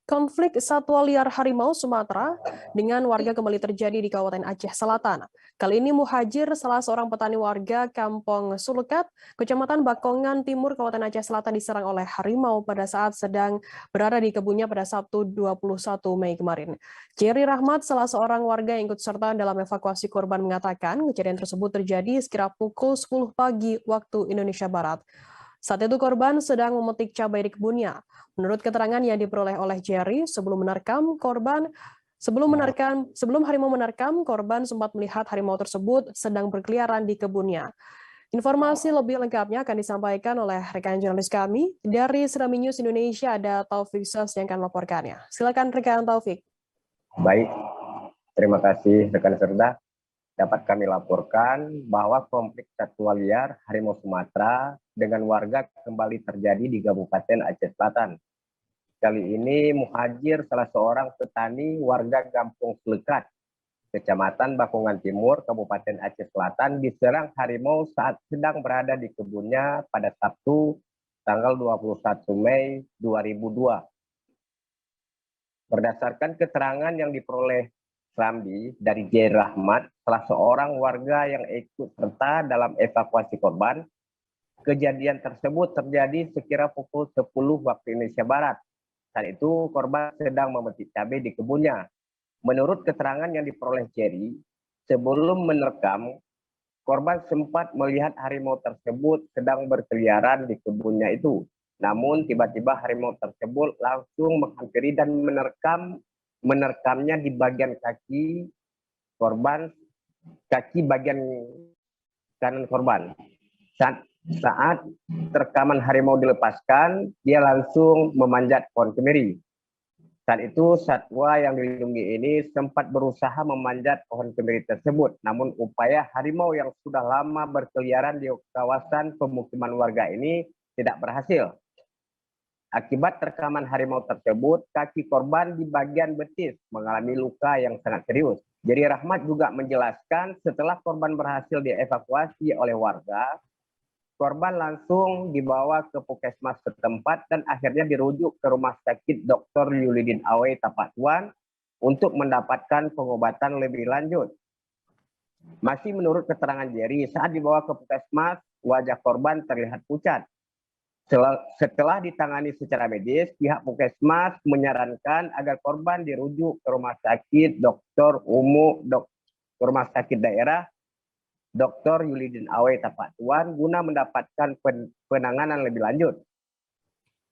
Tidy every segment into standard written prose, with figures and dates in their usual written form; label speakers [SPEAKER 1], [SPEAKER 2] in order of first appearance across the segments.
[SPEAKER 1] Konflik satwa liar harimau Sumatera dengan warga kembali terjadi di Kabupaten Aceh Selatan. Kali ini Muhajir, salah seorang petani warga Kampung Sulukat, Kecamatan Bakongan Timur, Kabupaten Aceh Selatan diserang oleh harimau pada saat sedang berada di kebunnya pada Sabtu 21 Mei kemarin. Jerry Rahmat, salah seorang warga yang ikut serta dalam evakuasi korban mengatakan kejadian tersebut terjadi sekira pukul 10 pagi waktu Indonesia Barat. Saat itu korban sedang memetik cabai di kebunnya. Menurut keterangan yang diperoleh oleh Jerry, sebelum harimau menerkam, korban sempat melihat harimau tersebut sedang berkeliaran di kebunnya. Informasi lebih lengkapnya akan disampaikan oleh rekan jurnalis kami dari Serami News Indonesia, ada Taufik Sos yang akan melaporkannya. Silakan rekan Taufik.
[SPEAKER 2] Baik, terima kasih rekan Serda. Dapat kami laporkan bahwa konflik satwa liar harimau Sumatera dengan warga kembali terjadi di Kabupaten Aceh Selatan. Kali ini Muhajir, salah seorang petani warga Kampung Sulukat, Kecamatan Bakongan Timur, Kabupaten Aceh Selatan, diserang harimau saat sedang berada di kebunnya pada Sabtu tanggal 21 Mei 2002. Berdasarkan keterangan yang diperoleh Ramdi dari Jerry Rahmat, salah seorang warga yang ikut serta dalam evakuasi korban, kejadian tersebut terjadi sekira pukul 10 waktu Indonesia Barat. Saat itu korban sedang memetik cabai di kebunnya. Menurut keterangan yang diperoleh Jerry, sebelum menerkam, korban sempat melihat harimau tersebut sedang berkeliaran di kebunnya itu. Namun tiba-tiba harimau tersebut langsung menghampiri dan menerkamnya di bagian kaki korban, kaki bagian kanan korban. Saat terkaman harimau dilepaskan, dia langsung memanjat pohon kemiri. Saat itu satwa yang dilindungi ini sempat berusaha memanjat pohon kemiri tersebut, namun upaya harimau yang sudah lama berkeliaran di kawasan pemukiman warga ini tidak berhasil. Akibat terkaman harimau tersebut, kaki korban di bagian betis mengalami luka yang sangat serius. Jerry Rahmat juga menjelaskan setelah korban berhasil dievakuasi oleh warga, korban langsung dibawa ke puskesmas setempat dan akhirnya dirujuk ke Rumah Sakit Dr. Yulidin Awe Tapatuan untuk mendapatkan pengobatan lebih lanjut. Masih menurut keterangan Jerry, saat dibawa ke puskesmas, wajah korban terlihat pucat. Setelah ditangani secara medis, pihak puskesmas menyarankan agar korban dirujuk ke Rumah Sakit Rumah Sakit Daerah Dr. Yulidin Awe Tapatuan guna mendapatkan penanganan lebih lanjut.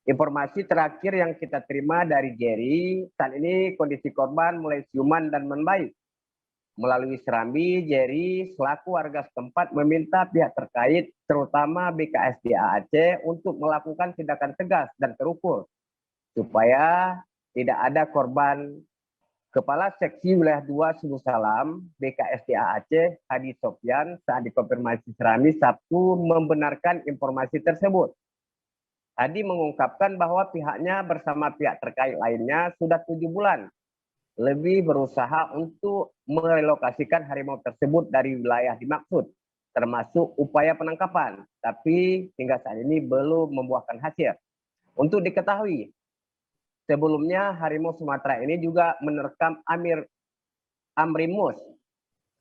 [SPEAKER 2] Informasi terakhir yang kita terima dari Jerry, saat ini kondisi korban mulai siuman dan membaik. Melalui Serambi, Jerry selaku warga setempat meminta pihak terkait, terutama BKSDA Aceh, untuk melakukan tindakan tegas dan terukur supaya tidak ada korban. Kepala Seksi Wilayah 2 Subuh Salam BKSDA Aceh, Hadi Sofyan, saat dikonfirmasi Serambi Sabtu membenarkan informasi tersebut. Hadi mengungkapkan bahwa pihaknya bersama pihak terkait lainnya sudah 7 bulan lebih berusaha untuk merelokasikan harimau tersebut dari wilayah dimaksud, termasuk upaya penangkapan, tapi hingga saat ini belum membuahkan hasil. Untuk diketahui, sebelumnya harimau Sumatera ini juga menerkam Amrimus,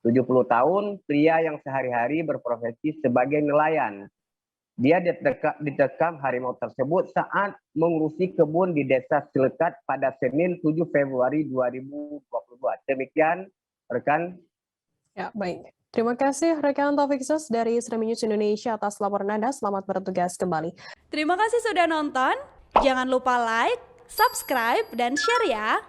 [SPEAKER 2] 70 tahun, pria yang sehari-hari berprofesi sebagai nelayan. Dia diterkam harimau tersebut saat mengurusi kebun di Desa Sulukat pada Senin 7 Februari 2022. Demikian, rekan.
[SPEAKER 1] Ya, baik. Terima kasih rekan Taufik Sos dari Serami News Indonesia atas laporan Anda. Selamat bertugas kembali.
[SPEAKER 3] Terima kasih sudah nonton. Jangan lupa like, subscribe, dan share ya.